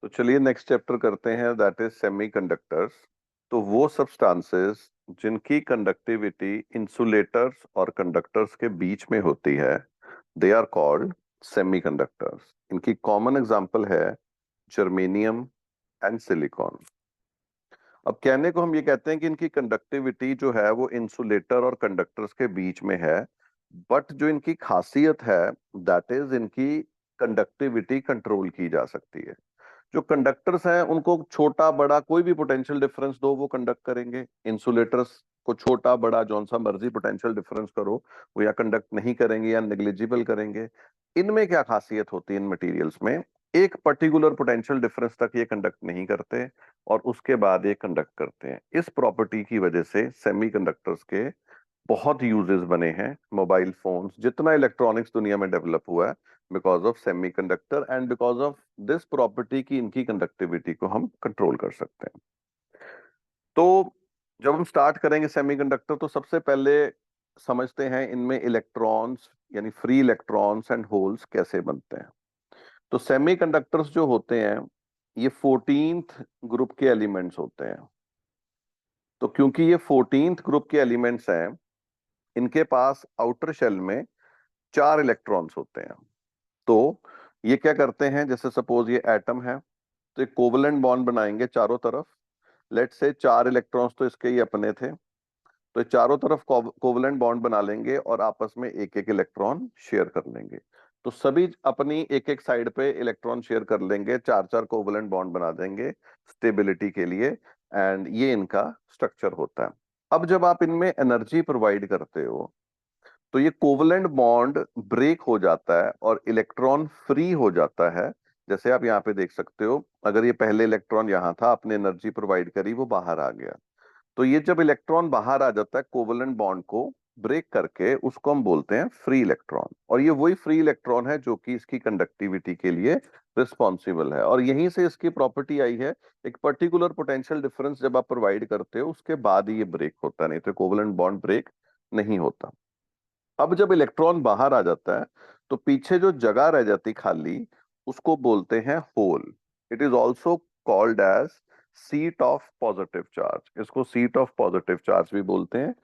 तो चलिए next chapter करते हैं, दैट इज सेमीकंडक्टर्स। तो वो सब्सटेंसेस जिनकी कंडक्टिविटी इंसुलेटर्स और कंडक्टर्स के बीच में होती है, दे आर कॉल्ड सेमीकंडक्टर्स। इनकी कॉमन एग्जांपल है जर्मेनियम एंड सिलिकॉन। अब कहने को हम ये कहते हैं कि इनकी कंडक्टिविटी जो है वो इंसुलेटर और कंडक्टर्स के बीच में है, बट जो इनकी खासियत है दैट इज इनकी कंडक्टिविटी कंट्रोल की जा सकती है। जो कंडक्टर्स हैं उनको छोटा बड़ा कोई भी पोटेंशियल डिफरेंस दो वो कंडक्ट करेंगे। इंसुलेटर्स को छोटा बड़ा जौन सा मर्जी पोटेंशियल डिफरेंस करो वो या कंडक्ट नहीं करेंगे या नेग्लिजिबल करेंगे। इनमें क्या खासियत होती है इन मटेरियल्स में, एक पर्टिकुलर पोटेंशियल डिफरेंस तक ये कंडक्ट नहीं करते और उसके बाद ये कंडक्ट करते हैं। इस प्रॉपर्टी की वजह से सेमीकंडक्टर्स के बहुत यूजेस बने हैं। मोबाइल फोन्स, जितना इलेक्ट्रॉनिक्स दुनिया में डेवलप हुआ है, because of semiconductor and because of this property की इनकी कंडक्टिविटी को हम कंट्रोल कर सकते हैं। तो जब हम स्टार्ट करेंगे सेमीकंडक्टर तो सबसे पहले समझते हैं इनमें इलेक्ट्रॉन्स यानी फ्री इलेक्ट्रॉन्स एंड होल्स कैसे बनते हैं। तो सेमीकंडक्टर्स जो होते हैं ये 14th ग्रुप के एलिमेंट्स होते हैं। तो क्योंकि ये 14th ग्रुप के एलिमेंट्स हैं, इनके पास आउटर शेल में 4 इलेक्ट्रॉन्स होते हैं। तो ये क्या करते हैं, जैसे सपोज ये एटम है तो एक कोवलेंट बॉन्ड बनाएंगे चारों तरफ। लेट से 4 इलेक्ट्रॉन्स तो इसके ही अपने थे, तो ये चारों तरफ कोवलेंट बॉन्ड बना लेंगे और आपस में एक एक इलेक्ट्रॉन शेयर कर लेंगे। तो सभी अपनी एक एक साइड पे इलेक्ट्रॉन शेयर कर लेंगे, 4 4 कोवलेंट बॉन्ड बना देंगे स्टेबिलिटी के लिए, एंड ये इनका स्ट्रक्चर होता है। अब जब आप इनमें एनर्जी प्रोवाइड करते हो तो ये कोवलेंट बॉन्ड ब्रेक हो जाता है और इलेक्ट्रॉन फ्री हो जाता है। जैसे आप यहाँ पे देख सकते हो, अगर ये पहले इलेक्ट्रॉन यहाँ था, आपने एनर्जी प्रोवाइड करी, वो बाहर आ गया। तो ये जब इलेक्ट्रॉन बाहर आ जाता है कोवलेंट बॉन्ड को ब्रेक करके, उसको हम बोलते हैं फ्री इलेक्ट्रॉन। और ये वही फ्री इलेक्ट्रॉन है जो कि इसकी कंडक्टिविटी के लिए रिस्पॉन्सिबल है। और यहीं से इसकी प्रॉपर्टी आई है, एक पर्टिकुलर पोटेंशियल डिफरेंस जब आप प्रोवाइड करते हो उसके बाद ही ये ब्रेक होता है, नहीं तो कोवलेंट बॉन्ड ब्रेक नहीं होता। अब जब इलेक्ट्रॉन बाहर आ जाता है तो पीछे जो जगह रह जाती खाली, उसको बोलते हैं hole. It is also called as seat of positive charge. इसको सीट ऑफ पॉजिटिव चार्ज भी बोलते हैं।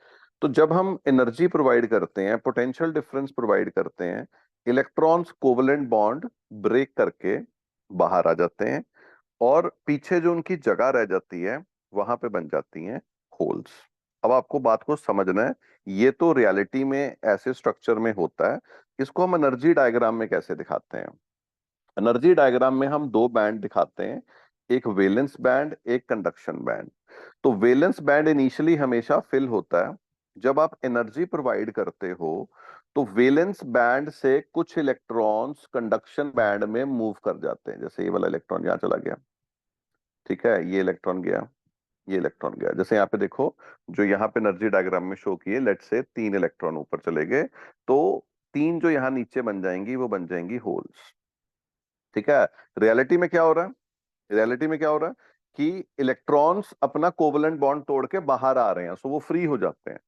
तो जब हम एनर्जी प्रोवाइड करते हैं, पोटेंशियल डिफरेंस प्रोवाइड करते हैं, इलेक्ट्रॉन्स कोवलेंट बॉन्ड ब्रेक करके बाहर आ जाते हैं और पीछे जो उनकी जगह रह जाती है वहां पे बन जाती हैं होल्स। अब आपको बात को समझना है, ये तो रियलिटी में ऐसे स्ट्रक्चर में होता है। इसको हम एनर्जी डायग्राम में कैसे दिखाते हैं? एनर्जी डायग्राम में हम 2 बैंड दिखाते हैं, एक वैलेंस बैंड, एक कंडक्शन बैंड। तो वैलेंस बैंड इनिशियली हमेशा फिल होता है। जब आप एनर्जी प्रोवाइड करते हो तो वैलेंस बैंड से कुछ इलेक्ट्रॉन्स कंडक्शन बैंड में मूव कर जाते हैं। जैसे ये वाला इलेक्ट्रॉन यहाँ चला गया, ठीक है, ये इलेक्ट्रॉन गया, ये इलेक्ट्रॉन गया। जैसे यहाँ पे देखो, जो यहाँ पे एनर्जी डायग्राम में शो किए, लेट से 3 इलेक्ट्रॉन ऊपर चले गए, तो 3 जो यहाँ नीचे बन जाएंगी वो बन जाएंगी होल्स। ठीक है। रियलिटी में क्या हो रहा है? रियलिटी में क्या हो रहा है कि इलेक्ट्रॉन्स अपना कोवलेंट बॉन्ड तोड़ के बाहर आ रहे हैं, सो वो फ्री हो जाते हैं।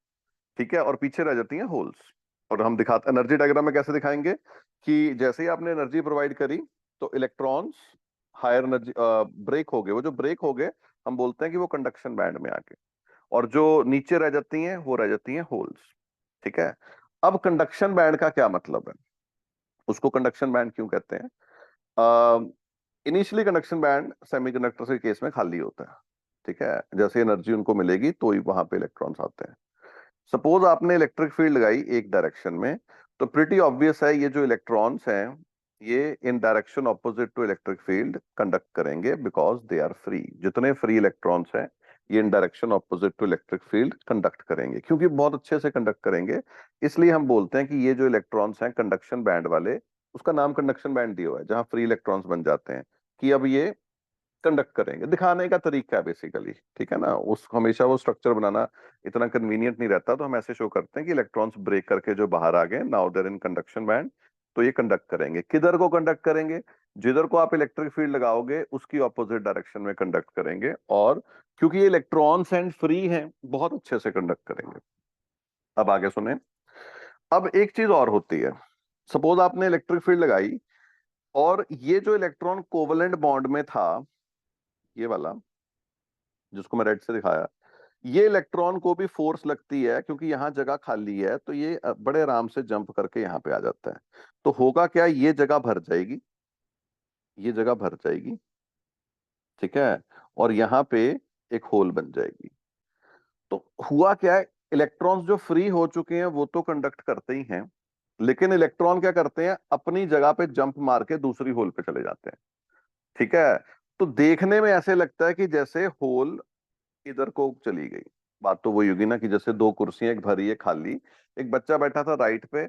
ठीक है, और पीछे रह जाती हैं होल्स। और हम दिखाते एनर्जी डायग्राम में कैसे दिखाएंगे कि जैसे ही आपने एनर्जी प्रोवाइड करी तो इलेक्ट्रॉन्स हायर एनर्जी ब्रेक हो गए। वो जो ब्रेक हो गए हम बोलते हैं कि वो कंडक्शन बैंड में आ गए, और जो नीचे रह जाती हैं वो रह जाती हैं होल्स। ठीक है। अब कंडक्शन बैंड का क्या मतलब है, उसको कंडक्शन बैंड क्यों कहते हैं? इनिशियली कंडक्शन बैंड सेमीकंडक्टर के केस में खाली होता है। ठीक है, जैसे एनर्जी उनको मिलेगी तो ही वहां पे इलेक्ट्रॉन्स आते हैं। सपोज आपने इलेक्ट्रिक फील्ड लगाई एक डायरेक्शन में, तो प्रिटी ऑब्वियस है ये जो इलेक्ट्रॉन्स हैं ये in direction opposite to electric field conduct करेंगे, बिकॉज दे आर फ्री। जितने फ्री इलेक्ट्रॉन्स हैं ये in direction opposite to electric field conduct करेंगे, क्योंकि बहुत अच्छे से कंडक्ट करेंगे। इसलिए हम बोलते हैं कि ये जो इलेक्ट्रॉन्स हैं कंडक्शन बैंड वाले, उसका नाम कंडक्शन बैंड दिया हुआ है, जहां फ्री इलेक्ट्रॉन्स बन जाते हैं, कि अब ये कंडक्ट करेंगे। दिखाने का तरीका है बेसिकली, ठीक है ना। उस हमेशा वो स्ट्रक्चर बनाना इतना कन्वीनियंट नहीं रहता, तो हम ऐसे शो करते हैं कि इलेक्ट्रॉन्स ब्रेक करके जो बाहर आ गए, now they're in conduction band, तो ये कंडक्ट करेंगे। किधर को कंडक्ट करेंगे? जिधर को आप इलेक्ट्रिक फील्ड लगाओगे उसकी ऑपोजिट डायरेक्शन में कंडक्ट करेंगे, और क्योंकि ये इलेक्ट्रॉन्स एंड फ्री हैं बहुत अच्छे से कंडक्ट करेंगे। अब आगे सुने। अब एक चीज और होती है, सपोज आपने इलेक्ट्रिक फील्ड लगाई, और ये जो इलेक्ट्रॉन कोवलेंट बॉन्ड में था, ये वाला जिसको मैं रेड से दिखाया, ये इलेक्ट्रॉन को भी फोर्स लगती है क्योंकि यहाँ जगह खाली है, तो ये बड़े आराम से जंप करके यहाँ पे आ जाता है। तो होगा क्या, ये जगह भर जाएगी, ये जगह भर जाएगी, ठीक है, और यहाँ पे एक होल बन जाएगी। तो हुआ क्या है, इलेक्ट्रॉन्स जो फ्री हो चुके हैं वो तो कंडक्ट करते ही हैं, लेकिन इलेक्ट्रॉन क्या करते हैं, अपनी जगह पे जंप मार के दूसरी होल पे चले जाते हैं, ठीक है। तो देखने में ऐसे लगता है कि जैसे होल इधर को चली गई। बात तो वही होगी ना कि जैसे दो कुर्सियां, एक भरी है खाली, एक बच्चा बैठा था राइट पे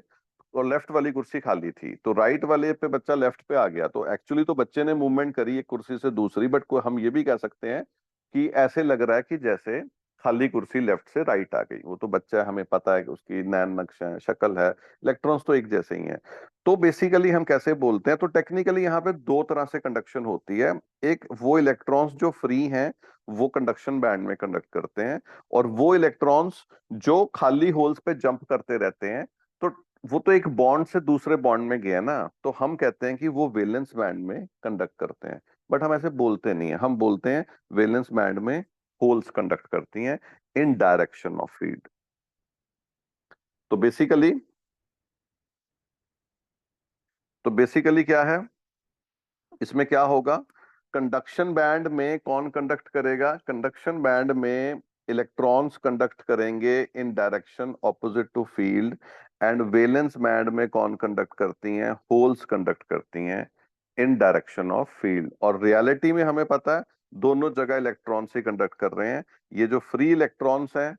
और लेफ्ट वाली कुर्सी खाली थी, तो राइट वाले पे बच्चा लेफ्ट पे आ गया, तो एक्चुअली तो बच्चे ने मूवमेंट करी एक कुर्सी से दूसरी, बट को हम ये भी कह सकते हैं कि ऐसे लग रहा है कि जैसे खाली कुर्सी लेफ्ट से राइट आ गई। वो तो बच्चा है, हमें पता है कि उसकी नैन नक्शा है, शक्ल है, इलेक्ट्रॉन्स तो एक जैसे ही हैं। तो बेसिकली हम कैसे बोलते हैं, तो टेक्निकली यहाँ पे दो तरह से कंडक्शन होती है। एक वो इलेक्ट्रॉन्स जो फ्री हैं वो कंडक्शन बैंड में कंडक्ट करते हैं, और वो इलेक्ट्रॉन्स जो खाली होल्स पे जंप करते रहते हैं, तो वो तो एक बॉन्ड से दूसरे बॉन्ड में गया ना, तो हम कहते हैं कि वो वैलेंस बैंड में कंडक्ट करते हैं। बट हम ऐसे बोलते नहीं है, हम बोलते हैं वैलेंस बैंड में होल्स कंडक्ट करती हैं इन डायरेक्शन ऑफ फील्ड। तो बेसिकली क्या है, इसमें क्या होगा, कंडक्शन बैंड में कौन कंडक्ट करेगा, कंडक्शन बैंड में इलेक्ट्रॉन्स कंडक्ट करेंगे in direction opposite to field, and valence band में कौन कंडक्ट करती हैं, होल्स कंडक्ट करती हैं इन डायरेक्शन ऑफ फील्ड। और रियलिटी में हमें पता है दोनों जगह इलेक्ट्रॉन्स ही कंडक्ट कर रहे हैं। ये जो फ्री इलेक्ट्रॉन्स हैं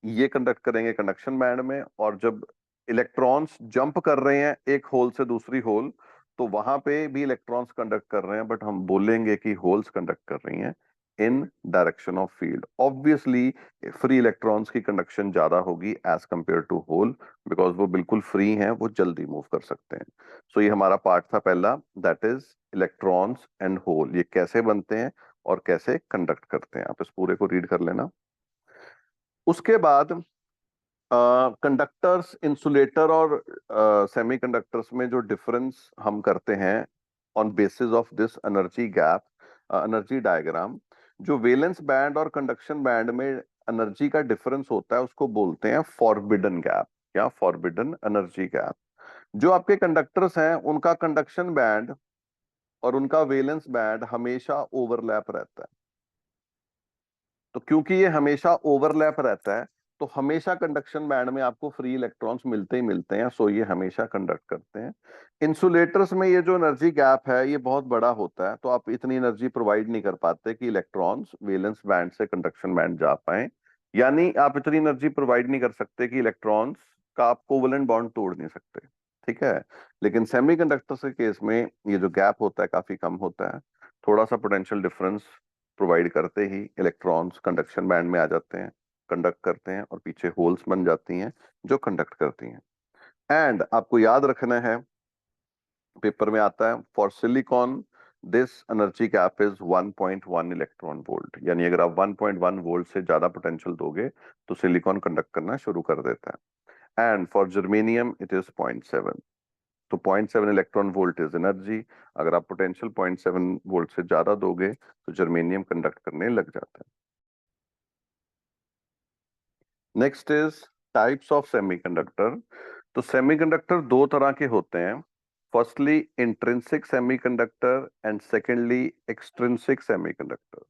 ये कंडक्ट करेंगे कंडक्शन बैंड में, और जब इलेक्ट्रॉन्स जंप कर रहे हैं एक होल से दूसरी होल, तो वहां पे भी इलेक्ट्रॉन्स कंडक्ट कर रहे हैं, बट हम बोलेंगे कि होल्स कंडक्ट कर रही हैं in direction of field. Obviously free electrons की कंडक्शन ज्यादा होगी as compare to hole, because वो बिल्कुल फ्री हैं, वो जल्दी मूव कर सकते हैं। सो ये हमारा पार्ट था पहला, that is electrons and hole, ये कैसे बनते हैं और कैसे कंडक्ट करते हैं। आप इस पूरे को रीड कर लेना। उसके बाद कंडक्टर्स, इंसुलेटर और सेमीकंडक्टर्स में जो डिफरेंस हम करते हैं on basis of this energy gap, energy diagram, जो वैलेंस बैंड और कंडक्शन बैंड में एनर्जी का डिफरेंस होता है उसको बोलते हैं फॉरबिडन गैप या फॉरबिडन एनर्जी गैप। जो आपके कंडक्टर्स हैं उनका कंडक्शन बैंड और उनका वैलेंस बैंड हमेशा ओवरलैप रहता है। तो क्योंकि ये हमेशा ओवरलैप रहता है, तो हमेशा कंडक्शन बैंड में आपको फ्री इलेक्ट्रॉन्स मिलते ही मिलते हैं, सो ये हमेशा कंडक्ट करते हैं। इंसुलेटर्स में ये जो एनर्जी गैप है ये बहुत बड़ा होता है, तो आप इतनी एनर्जी प्रोवाइड नहीं कर पाते कि इलेक्ट्रॉन्स वैलेंस बैंड से कंडक्शन बैंड जा पाए, यानी आप इतनी एनर्जी प्रोवाइड नहीं कर सकते कि इलेक्ट्रॉन्स का आप कोवलेंट बॉन्ड तोड़ नहीं सकते, ठीक है। लेकिन सेमीकंडक्टर्स के केस में ये जो गैप होता है काफी कम होता है, थोड़ा सा पोटेंशियल डिफरेंस प्रोवाइड करते ही इलेक्ट्रॉन्स कंडक्शन बैंड में आ जाते हैं, कंडक्ट करते हैं, और पीछे होल्स बन जाती हैं जो कंडक्ट करती हैं। एंड आपको याद रखना है, पेपर में आता है for silicon this energy gap is 1.1 electron volt, यानी अगर आप 1.1 वोल्ट से ज्यादा पोटेंशियल दोगे तो सिलिकॉन कंडक्ट करना शुरू कर देता है। And for germanium it is 0.7। तो 0.7 इलेक्ट्रॉन वोल्ट इज एनर्जी, अगर आप पोटेंशियल 0.7 वोल्ट से ज्यादा दोगे तो जर्मेनियम कंडक्ट करने लग जाता है। Next is types of semiconductor. तो सेमीकंडक्टर दो तरह के होते हैं, firstly intrinsic semiconductor and secondly extrinsic semiconductor.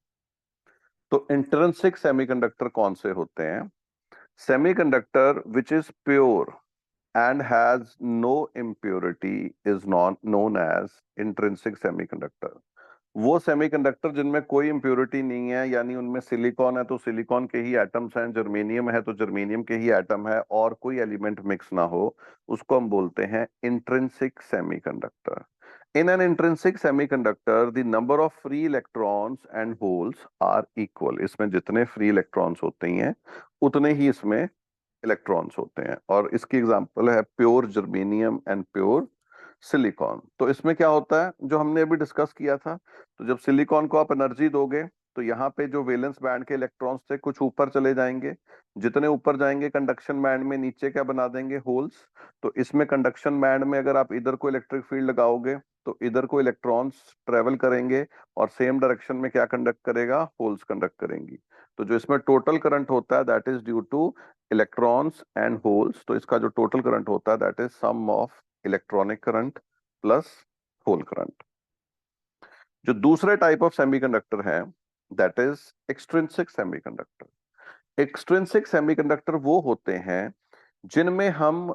तो इंट्रिंसिक सेमीकंडक्टर कौन से होते हैं, semiconductor which is pure and has no impurity is known as intrinsic semiconductor। वो सेमीकंडक्टर जिनमें कोई इम्प्योरिटी नहीं है, यानी उनमें सिलिकॉन है तो सिलिकॉन के ही एटम्स हैं, जर्मेनियम है तो जर्मेनियम के ही एटम है, और कोई एलिमेंट मिक्स ना हो, उसको हम बोलते हैं intrinsic semiconductor. In an intrinsic semiconductor the number of free electrons and holes are equal. इसमें जितने फ्री इलेक्ट्रॉन्स होते हैं उतने ही इसमें इलेक्ट्रॉन्स होते हैं, और इसकी एग्जांपल है pure germanium and pure silicon. तो इसमें क्या होता है जो हमने अभी डिस्कस किया था, तो जब सिलिकॉन को आप एनर्जी दोगे तो यहाँ पे जो वैलेंस बैंड के इलेक्ट्रॉन्स थे कुछ ऊपर चले जाएंगे, जितने ऊपर जाएंगे कंडक्शन बैंड में नीचे क्या बना देंगे, होल्स। तो इसमें कंडक्शन बैंड में अगर आप इधर को इलेक्ट्रिक फील्ड लगाओगे तो इधर को इलेक्ट्रॉन्स ट्रेवल करेंगे और सेम डायरेक्शन में क्या कंडक्ट करेगा, होल्स कंडक्ट करेंगी। तो जो इसमें टोटल करंट होता है that is due to electrons and holes. तो इसका जो टोटल करंट होता है that is sum of electronic current plus hole current. जो दूसरे टाइप ऑफ सेमीकंडक्टर है that is extrinsic semiconductor. Extrinsic semiconductor वो होते हैं जिनमें हम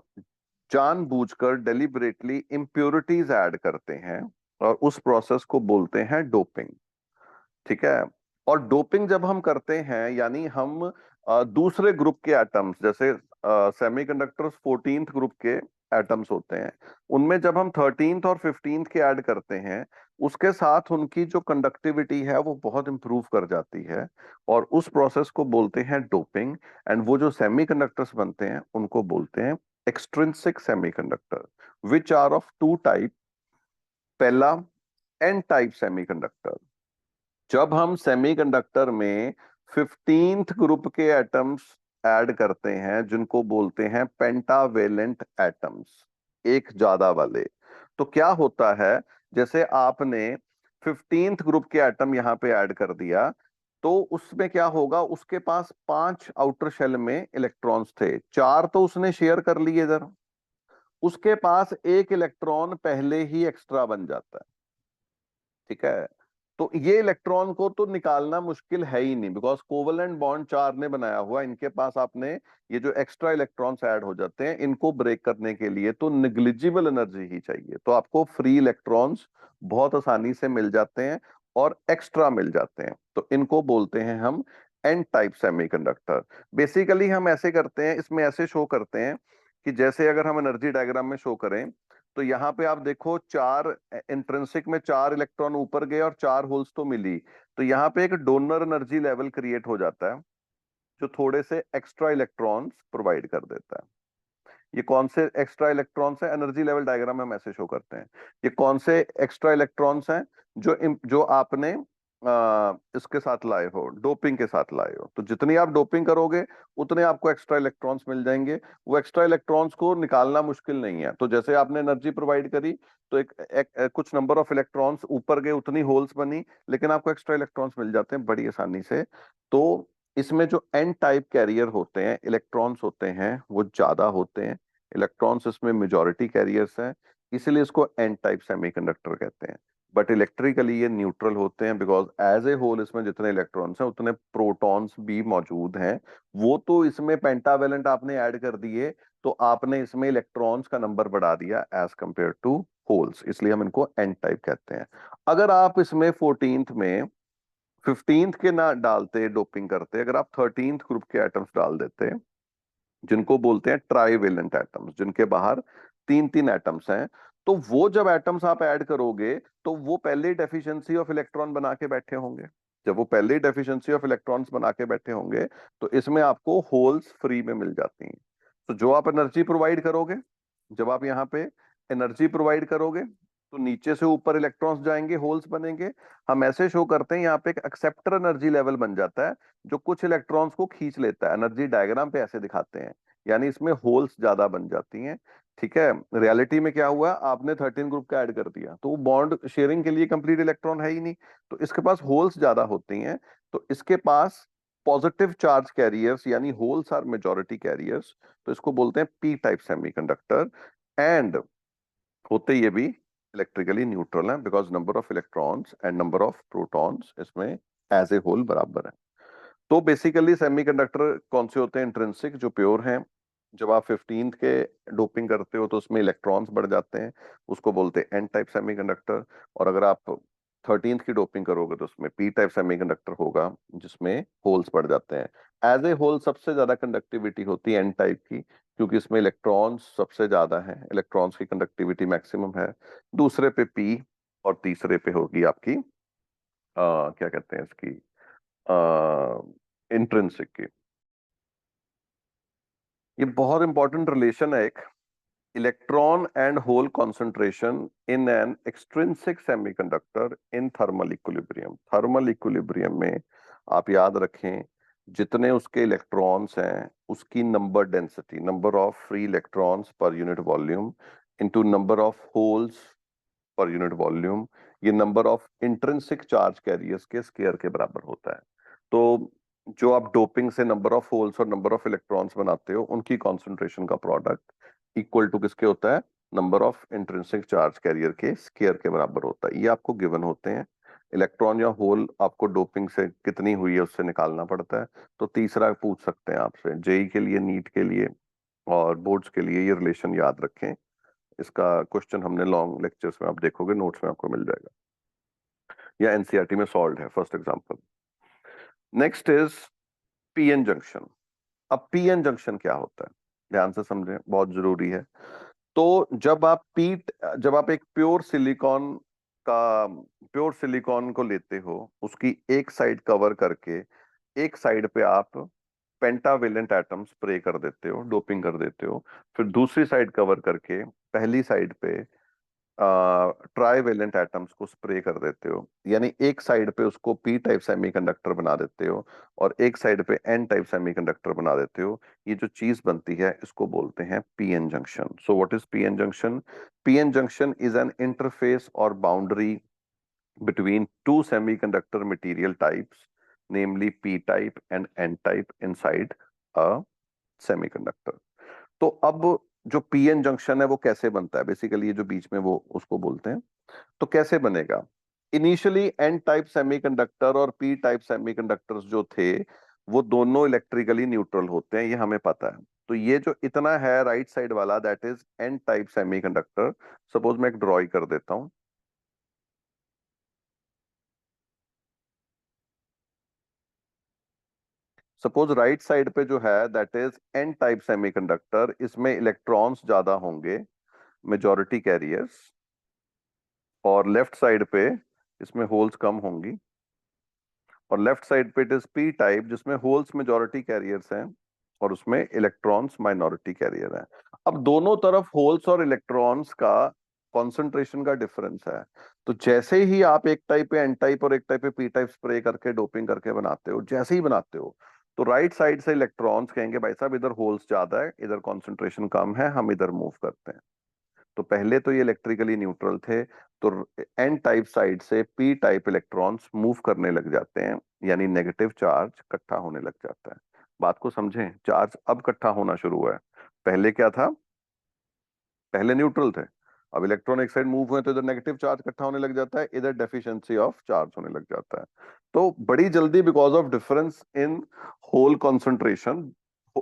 जानबूझकर डेलिबरेटली इम्प्योरिटीज ऐड करते हैं और उस प्रोसेस को बोलते हैं डोपिंग। ठीक है। और डोपिंग जब हम करते हैं यानी हम दूसरे ग्रुप के एटम्स, जैसे सेमीकंडक्टर्स 14th ग्रुप के एटम्स होते हैं, उनमें जब हम 13th और 15th के ऐड करते हैं उसके साथ उनकी जो कंडक्टिविटी है वो बहुत इंप्रूव कर जाती है और उस प्रोसेस को बोलते हैं डोपिंग। एंड वो जो सेमीकंडक्टर्स बनते हैं उनको बोलते हैं extrinsic semiconductor, which are of two type. पहला एन टाइप सेमीकंडक्टर। जब हम सेमीकंडक्टर में 15th ग्रुप के एटम्स ऐड करते हैं जिनको बोलते हैं पेंटावेलेंट एटम्स, एक ज्यादा वाले, तो क्या होता है, जैसे आपने 15th ग्रुप के एटम यहां पे ऐड कर दिया तो उसमें क्या होगा, उसके पास 5 आउटर शेल में इलेक्ट्रॉन्स थे, 4 तो उसने शेयर कर लिए इधर, उसके पास एक इलेक्ट्रॉन पहले ही एक्स्ट्रा बन जाता है। ठीक है। तो ये इलेक्ट्रॉन को तो निकालना मुश्किल है ही नहीं, बिकॉज कोवलेंट बॉन्ड 4 ने बनाया हुआ, इनके पास आपने ये जो एक्स्ट्रा इलेक्ट्रॉन्स ऐड हो जाते हैं इनको ब्रेक करने के लिए तो निग्लिजिबल एनर्जी ही चाहिए, तो आपको फ्री इलेक्ट्रॉन्स बहुत आसानी से मिल जाते हैं और एक्स्ट्रा मिल जाते हैं, तो इनको बोलते हैं हम एन टाइप सेमीकंडक्टर। बेसिकली हम ऐसे करते हैं, इसमें ऐसे शो करते हैं कि जैसे अगर हम एनर्जी डायग्राम में शो करें तो यहाँ पे आप देखो 4 इंट्रिंसिक में 4 इलेक्ट्रॉन ऊपर गए और 4 होल्स तो मिली, तो यहाँ पे एक डोनर एनर्जी लेवल क्रिएट हो जाता है जो थोड़े से एक्स्ट्रा इलेक्ट्रॉन्स प्रोवाइड कर देता है। ये कौन से एक्स्ट्रा इलेक्ट्रॉन्स हैं, एनर्जी लेवल डायग्राम में हम ऐसे शो करते हैं, ये कौन से एक्स्ट्रा इलेक्ट्रॉन्स हैं जो आपने इसके साथ लाए हो, डोपिंग के साथ लाए हो, तो जितनी आप डोपिंग करोगे उतने आपको एक्स्ट्रा इलेक्ट्रॉन्स मिल जाएंगे। वो एक्स्ट्रा इलेक्ट्रॉन्स को निकालना मुश्किल नहीं है, तो जैसे आपने एनर्जी प्रोवाइड करी तो कुछ नंबर ऑफ इलेक्ट्रॉन्स ऊपर गए, उतनी होल्स बनी, लेकिन आपको एक्स्ट्रा इलेक्ट्रॉन्स मिल जाते हैं बड़ी आसानी से। तो इसमें जो एन टाइप कैरियर होते हैं, इलेक्ट्रॉन्स होते हैं वो ज्यादा होते हैं, इलेक्ट्रॉन्स इसमें मेजॉरिटी कैरियर्स हैं, इसलिए इसको एन टाइप सेमीकंडक्टर कहते हैं। बट इलेक्ट्रिकली ये न्यूट्रल होते हैं बिकॉज एज ए होल इसमें जितने इलेक्ट्रॉन्स हैं उतने प्रोटॉन्स भी मौजूद हैं। वो तो इसमें पेंटावेलेंट आपने ऐड कर दिए तो आपने इसमें इलेक्ट्रॉन्स का नंबर बढ़ा दिया एज कंपेयर टू होल्स, इसलिए हम इनको एन टाइप कहते हैं। अगर आप इसमें 14th में 15th के ना डालते डोपिंग करते, अगर आप 13th ग्रुप के एटम्स डाल देते जिनको बोलते हैं ट्राईवेलेंट एटम्स, जिनके बाहर 3 3 एटम्स हैं, तो वो जब एटम्स आप ऐड करोगे तो वो पहले ही डेफिशिएंसी ऑफ इलेक्ट्रॉन बना के बैठे होंगे। जब वो पहले ही डेफिशिएंसी ऑफ इलेक्ट्रॉन्स बना के बैठे होंगे तो इसमें आपको होल्स फ्री में मिल जाती हैं। तो जो आप एनर्जी प्रोवाइड करोगे, जब आप यहाँ पे एनर्जी प्रोवाइड करोगे तो नीचे से ऊपर इलेक्ट्रॉन्स जाएंगे, होल्स बनेंगे। हम ऐसे शो करते हैं, यहाँ पे एक एक्सेप्टर एनर्जी लेवल बन जाता है जो कुछ इलेक्ट्रॉन्स को खींच लेता है, एनर्जी डायग्राम पे ऐसे दिखाते हैं, यानी इसमें होल्स ज्यादा बन जाती हैं। ठीक है। रियलिटी में क्या हुआ, आपने 13 ग्रुप का ऐड कर दिया तो वो बॉन्ड शेयरिंग के लिए कंप्लीट इलेक्ट्रॉन है ही नहीं, तो इसके पास होल्स ज्यादा होती हैं, तो इसके पास पॉजिटिव चार्ज कैरियर्स यानी होल्स आर मेजॉरिटी कैरियर्स, तो इसको बोलते हैं पी टाइप सेमीकंडक्टर। एंड होते ये भी इलेक्ट्रिकली न्यूट्रल है because number of electrons and number of protons इसमें एज ए होल बराबर है। तो बेसिकली सेमीकंडक्टर कौन से होते हैं, इंट्रिंसिक जो प्योर हैं, जब आप 15th के डोपिंग करते हो तो उसमें इलेक्ट्रॉन्स बढ़ जाते हैं, उसको बोलते हैं एन टाइप सेमीकंडक्टर। और अगर आप 13th की डोपिंग करोगे तो उसमें पी टाइप सेमीकंडक्टर होगा जिसमें होल्स बढ़ जाते हैं। एज ए होल सबसे ज्यादा कंडक्टिविटी होती है एन टाइप की, क्योंकि इसमें इलेक्ट्रॉन्स सबसे ज्यादा है, इलेक्ट्रॉन्स की कंडक्टिविटी मैक्सिमम है। दूसरे पे पी और तीसरे पे होगी आपकी क्या कहते हैं इसकी, इंट्रिंसिक की। ये बहुत इंपॉर्टेंट रिलेशन है एक electron and hole concentration in an extrinsic semiconductor in thermal equilibrium. Thermal equilibrium में आप याद रखें, जितने उसके इलेक्ट्रॉन्स हैं उसकी number density, number of free electrons per unit volume into number of holes per unit volume, ये number of intrinsic charge carriers के स्क्वायर के बराबर होता है। तो जो आप डोपिंग से नंबर ऑफ होल्स और नंबर ऑफ इलेक्ट्रॉन्स बनाते हो, उनकी कॉन्सेंट्रेशन का प्रोडक्ट इक्वल टू किसके होता है? Number of intrinsic charge carrier के स्क्वायर के बराबर होता है। ये आपको गिवन होते हैं। इलेक्ट्रॉन या होल आपको डोपिंग से कितनी हुई है उससे निकालना पड़ता है। तो तीसरा पूछ सकते हैं आपसे जेई के लिए, नीट के लिए और बोर्ड्स के लिए, ये रिलेशन याद रखें। इसका क्वेश्चन हमने लॉन्ग लेक्चर्स में आप देखोगे, नोट्स में आपको मिल जाएगा, या एनसीईआरटी में सॉल्व है first example. Next is PN junction. अब पीएन जंक्शन क्या होता है, ध्यान से समझें, बहुत जरूरी है। तो जब आप एक प्योर सिलिकॉन को लेते हो, उसकी एक साइड कवर करके एक साइड पे आप पेंटावेलेंट एटम स्प्रे कर देते हो, डोपिंग कर देते हो। फिर दूसरी साइड कवर करके पहली साइड पे ट्राईवेलेंट एटम्स को स्प्रे कर देते हो, यानी एक साइड पे उसको पी टाइप सेमीकंडक्टर बना देते हो और एक साइड पे एन टाइप सेमीकंडक्टर बना देते हो। ये जो चीज बनती है इसको बोलते हैं PN junction. So what is PN junction? PN junction is an interface और boundary between two semiconductor material types, namely p type and n type inside a semiconductor। तो अब जो पीएन जंक्शन है वो कैसे बनता है? बेसिकली ये जो बीच में वो उसको बोलते हैं। तो कैसे बनेगा? इनिशियली एन टाइप सेमीकंडक्टर और पी टाइप सेमीकंडक्टर्स जो थे वो दोनों इलेक्ट्रिकली न्यूट्रल होते हैं, ये हमें पता है। तो ये जो इतना है राइट साइड वाला, that is an type semiconductor. Suppose मैं एक ड्रॉई कर देता हूं। सपोज राइट साइड पे जो है that is an type semiconductor, इसमें इलेक्ट्रॉन्स ज्यादा होंगे, मेजॉरिटी कैरियर्स, और लेफ्ट साइड पे इसमें होल्स कम होंगी, और लेफ्ट साइड पे इट इज पी टाइप जिसमें होल्स मेजॉरिटी कैरियर्स हैं और उसमें इलेक्ट्रॉन्स माइनॉरिटी कैरियर हैं। अब दोनों तरफ होल्स और इलेक्ट्रॉन्स का कॉन्सेंट्रेशन का डिफरेंस है। तो जैसे ही आप एक टाइप पे एन टाइप और एक टाइप पे पी टाइप स्प्रे करके डोपिंग करके बनाते हो, जैसे ही बनाते हो तो राइट साइड से इलेक्ट्रॉन्स कहेंगे भाई साहब इधर होल्स ज्यादा है, इधर कॉन्सेंट्रेशन कम है, हम इधर मूव करते हैं। तो पहले तो ये इलेक्ट्रिकली न्यूट्रल थे, तो एन टाइप साइड से पी टाइप इलेक्ट्रॉन्स मूव करने लग जाते हैं, यानी नेगेटिव चार्ज इकट्ठा होने लग जाता है। बात को समझें, चार्ज अब इकट्ठा होना शुरू हुआ है। पहले क्या था? पहले न्यूट्रल थे, अब इलेक्ट्रॉन एक साइड मूव हुए तो इधर नेगेटिव चार्ज इकट्ठा होने लग जाता है, इधर डेफिशिएंसी ऑफ चार्ज होने लग जाता है। तो बड़ी जल्दी because of difference in hole concentration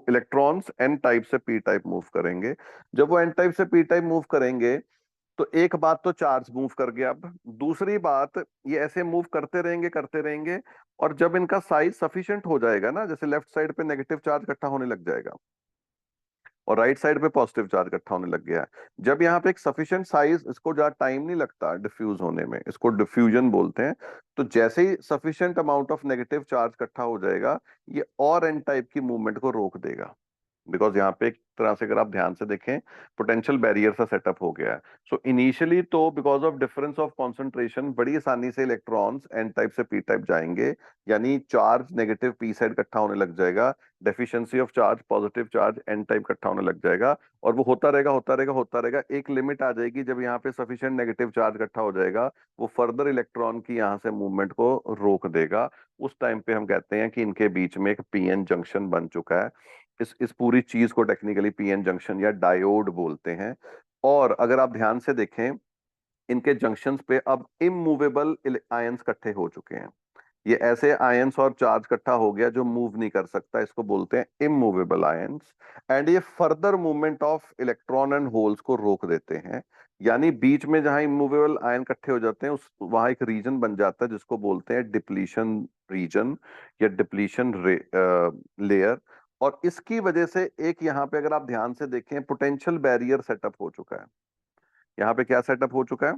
electrons N type से पी टाइप मूव करेंगे। जब वो एन टाइप से पी टाइप मूव करेंगे तो एक बात तो चार्ज मूव कर गया, अब दूसरी बात ये ऐसे मूव करते रहेंगे, और जब इनका साइज सफिशिएंट हो जाएगा ना, जैसे लेफ्ट साइड पे नेगेटिव चार्ज इकट्ठा होने लग जाएगा और राइट साइड पे पॉजिटिव चार्ज इकट्ठा होने लग गया है। जब यहाँ पे एक सफिशिएंट साइज, इसको ज्यादा टाइम नहीं लगता डिफ्यूज होने में, इसको डिफ्यूजन बोलते हैं। तो जैसे ही sufficient amount of negative charge इकट्ठा हो जाएगा, ये और एन टाइप की मूवमेंट को रोक देगा। बिकॉज यहाँ पे एक तरह से अगर आप ध्यान से देखें, पोटेंशियल बैरियर सा सेटअप हो गया है। सो इनिशियली तो because of difference of concentration बड़ी आसानी से इलेक्ट्रॉन्स एन टाइप से पी टाइप जाएंगे, यानी चार्ज नेगेटिव पी साइड इकट्ठा होने लग जाएगा, deficiency of charge positive charge N type इकट्ठा होने लग जाएगा, और वो होता रहेगा होता रहेगा होता रहेगा। एक लिमिट आ जाएगी जब यहाँ पे सफिशिएंट नेगेटिव चार्ज इकट्ठा हो जाएगा, वो फर्दर इलेक्ट्रॉन की यहाँ से मूवमेंट को रोक देगा। उस टाइम पे हम कहते हैं कि इनके बीच में एक पीएन जंक्शन बन चुका है। इस पूरी चीज को टेक्निकली पीएन जंक्शन या डायोड बोलते हैं। और अगर आप ध्यान से देखें, इनके जंक्शंस पे अब इमूवेबल आयंस इकट्ठे हो चुके हैं। ये ऐसे आयंस और चार्ज इकट्ठा हो गया जो मूव नहीं कर सकता, इसको बोलते हैं इमूवेबल आयंस। एंड ये further movement of electron and holes को रोक देते हैं। यानी बीच में जहां इमूवेबल आयन इकट्ठे हो जाते हैं उस वहां एक रीजन बन जाता है जिसको बोलते हैं डिप्लीशन रीजन या डिप्लीशन लेयर। और इसकी वजह से एक यहाँ पे अगर आप ध्यान से देखें, पोटेंशियल बैरियर सेटअप हो चुका है। यहाँ पे क्या सेटअप हो चुका है?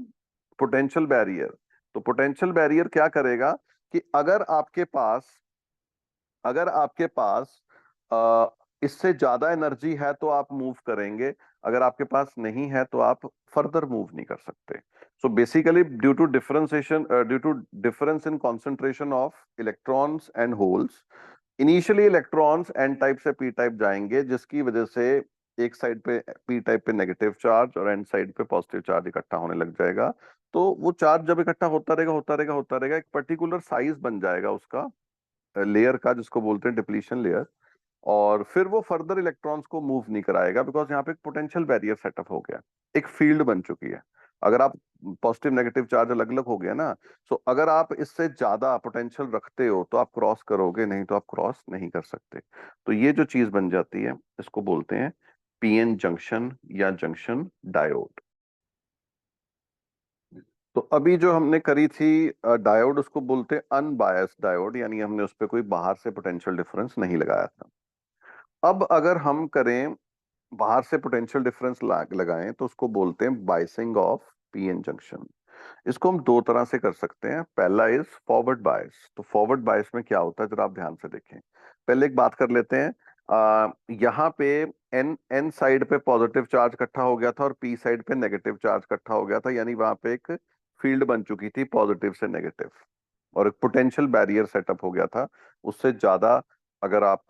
Potential barrier. तो पोटेंशियल बैरियर क्या करेगा कि अगर आपके पास इससे ज्यादा एनर्जी है तो आप मूव करेंगे, अगर आपके पास नहीं है तो आप फर्दर मूव नहीं कर सकते। So basically due to difference in concentration of electrons and holes, initially electrons N type से पी टाइप जाएंगे, जिसकी वजह से एक साइड पे पी टाइप पे नेगेटिव चार्ज और एन साइड पे पॉजिटिव चार्ज इकट्ठा होने लग जाएगा। तो वो चार्ज जब इकट्ठा होता रहेगा होता रहेगा होता रहेगा, एक पर्टिकुलर साइज बन जाएगा उसका लेयर का, जिसको बोलते हैं डिप्लीशन लेयर। और फिर वो फर्दर इलेक्ट्रॉन्स को मूव नहीं कराएगा, बिकॉज यहाँ पे एक पोटेंशियल बैरियर सेटअप हो गया, एक फील्ड बन चुकी है। अगर आप पॉजिटिव नेगेटिव चार्ज अलग अलग हो गया ना, सो अगर आप इससे ज्यादा पोटेंशियल रखते हो तो आप क्रॉस करोगे, नहीं तो आप क्रॉस नहीं कर सकते। तो ये जो चीज बन जाती है इसको बोलते हैं पीएन जंक्शन या जंक्शन डायोड। तो अभी जो हमने करी थी डायोड, उसको बोलते हैं अनबायस्ड डायोड, यानी हमने उस पर कोई बाहर से पोटेंशियल डिफरेंस नहीं लगाया था। अब अगर हम करें बाहर से पोटेंशियल डिफरेंस लगाएं तो उसको बोलते हैं बायसिंग ऑफ पीएन जंक्शन। इसको हम दो तरह से कर सकते हैं। पहला इज फॉरवर्ड बायस। तो फॉरवर्ड बायस में क्या होता है जरा आप ध्यान से देखें। पहले एक बात कर लेते हैं। यहाँ पे एन एन साइड पे पॉजिटिव चार्ज इकट्ठा हो गया था और पी साइड पे नेगेटिव चार्ज इकट्ठा हो गया था, यानी वहां पे एक फील्ड बन चुकी थी पॉजिटिव से नेगेटिव, और एक पोटेंशियल बैरियर सेटअप हो गया था। उससे ज्यादा अगर आप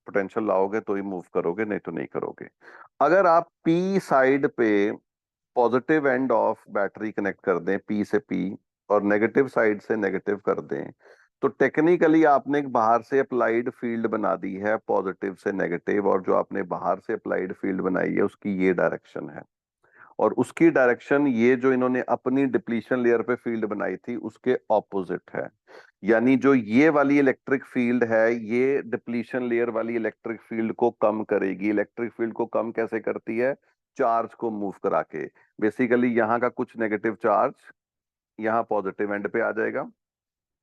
पोटेंशियल लाओगे तो ही मूव करोगे, नहीं तो नहीं करोगे। अगर आप पी साइड पे positive end of battery connect कर दें, पी से पी, और नेगेटिव साइड से नेगेटिव कर दें, तो टेक्निकली आपने एक बाहर से अप्लाइड फील्ड बना दी है पॉजिटिव से नेगेटिव, और जो आपने बाहर से अप्लाइड फील्ड बनाई है उसकी ये डायरेक्शन है, और उसकी डायरेक्शन ये जो इन्होंने अपनी डिप्लीशन लेयर पे फील्ड बनाई थी उसके ऑपोजिट है। यानी जो ये वाली इलेक्ट्रिक फील्ड है ये डिप्लीशन लेयर वाली इलेक्ट्रिक फील्ड को कम करेगी। इलेक्ट्रिक फील्ड को कम कैसे करती है? चार्ज को मूव करा के। बेसिकली यहाँ का कुछ नेगेटिव चार्ज यहाँ पॉजिटिव एंड पे आ जाएगा,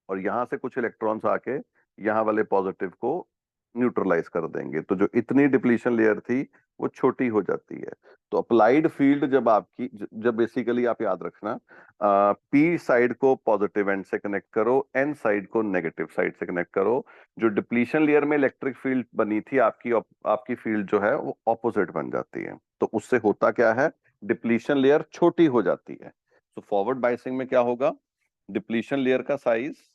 और यहां से कुछ इलेक्ट्रॉन्स आके यहाँ वाले पॉजिटिव को न्यूट्रलाइज कर देंगे। तो जो इतनी डिप्लीशन लेयर थी वो छोटी हो जाती है। तो अप्लाइड फील्ड जब आपकी जब बेसिकली आप याद रखना, पी साइड को पॉजिटिव एंड से कनेक्ट करो, एन साइड को नेगेटिव साइड से कनेक्ट करो। जो डिप्लीशन लेयर में इलेक्ट्रिक फील्ड बनी थी आपकी आपकी फील्ड जो है वो ऑपोजिट बन जाती है। तो उससे होता क्या है? डिप्लीशन लेयर छोटी हो जाती है। तो फॉरवर्ड बायसिंग में क्या होगा? डिप्लीशन लेयर का साइज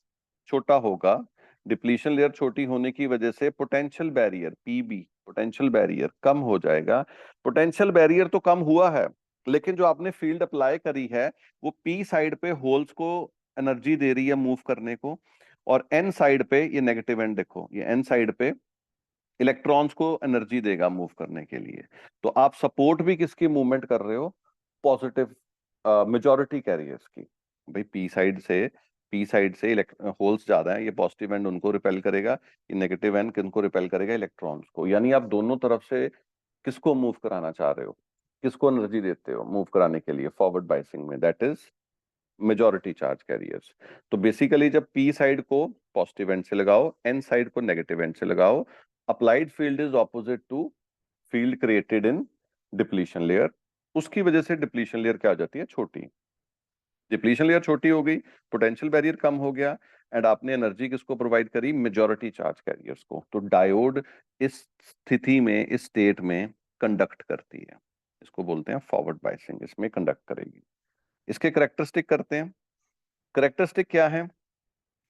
छोटा होगा। डिप्लीशन लेयर छोटी होने की वजह से potential barrier PB, potential barrier कम हो जाएगा। पोटेंशियल बैरियर तो कम हुआ है, लेकिन जो आपने फील्ड अप्लाई करी है वो पी साइड पे होल्स को एनर्जी दे रही है मूव करने को, और एन साइड पे, ये नेगेटिव एंड देखो, ये एन साइड पे इलेक्ट्रॉन्स को एनर्जी देगा मूव करने के लिए। तो आप सपोर्ट भी किसकी मूवमेंट कर रहे हो? पॉजिटिव मेजॉरिटी कैरियर्स की। भाई पी साइड से होल्स ज्यादा है, ये पॉजिटिव एंड उनको रिपेल करेगा, ये नेगेटिव एंड किनको रिपेल करेगा? इलेक्ट्रॉन्स को। यानी आप दोनों तरफ से किसको मूव कराना चाह रहे हो, किसको एनर्जी देते हो मूव कराने के लिए फॉरवर्ड बाइसिंग में? That is majority charge carriers. तो बेसिकली जब पी साइड को पॉजिटिव एंड से लगाओ, एन साइड को नेगेटिव एंड से लगाओ, applied field is opposite to field created in depletion layer. उसकी वजह से डिप्लीशन लेयर क्या हो जाती है? छोटी। डिप्लीशन लेयर छोटी हो गई, पोटेंशियल बैरियर कम हो गया, एंड आपने एनर्जी किसको प्रोवाइड करी? मेजॉरिटी चार्ज कैरियर्स को। तो डायोड इस स्थिति में, इस स्टेट में कंडक्ट करती है। इसको बोलते हैं फॉरवर्ड बायसिंग, इसमें कंडक्ट करेगी। इसके करेक्टरिस्टिक करते हैं। करेक्टरिस्टिक क्या है?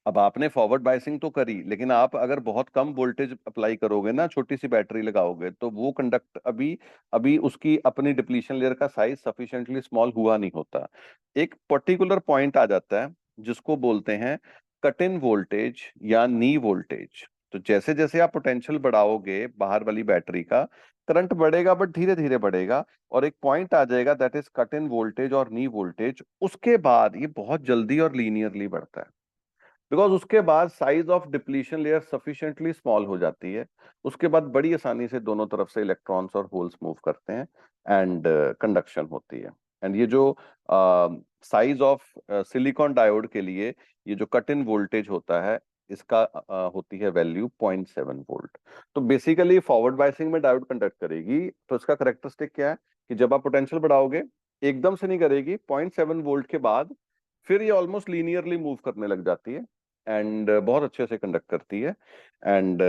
अब आपने फॉरवर्ड बायसिंग तो करी, लेकिन आप अगर बहुत कम वोल्टेज अप्लाई करोगे ना, छोटी सी बैटरी लगाओगे, तो वो कंडक्ट अभी अभी उसकी अपनी डिप्लीशन लेयर का साइज सफिशिएंटली स्मॉल हुआ नहीं होता। एक पर्टिकुलर पॉइंट आ जाता है जिसको बोलते हैं कट इन वोल्टेज या नी वोल्टेज। तो जैसे जैसे आप पोटेंशियल बढ़ाओगे बाहर वाली बैटरी का, करंट बढ़ेगा बट धीरे धीरे बढ़ेगा, और एक पॉइंट आ जाएगा that is cut in voltage और नी वोल्टेज। उसके बाद ये बहुत जल्दी और लीनियरली बढ़ता है, बिकॉज उसके बाद size of depletion layer sufficiently small हो जाती है। उसके बाद बड़ी आसानी से दोनों तरफ से इलेक्ट्रॉन्स और होल्स मूव करते हैं, एंड कंडक्शन होती है। एंड ये जो साइज ऑफ सिलिकॉन डायोड के लिए ये जो कट इन वोल्टेज होता है, इसका होती है वैल्यू 0.7 वोल्ट। तो बेसिकली फॉरवर्ड बायसिंग में डायोड कंडक्ट करेगी। तो इसका करेक्टरिस्टिक क्या है कि जब आप पोटेंशियल बढ़ाओगे, एकदम से नहीं करेगी, 0.7 वोल्ट के बाद फिर ये ऑलमोस्ट लीनियरली मूव करने लग जाती है, एंड बहुत अच्छे से कंडक्ट करती है। एंड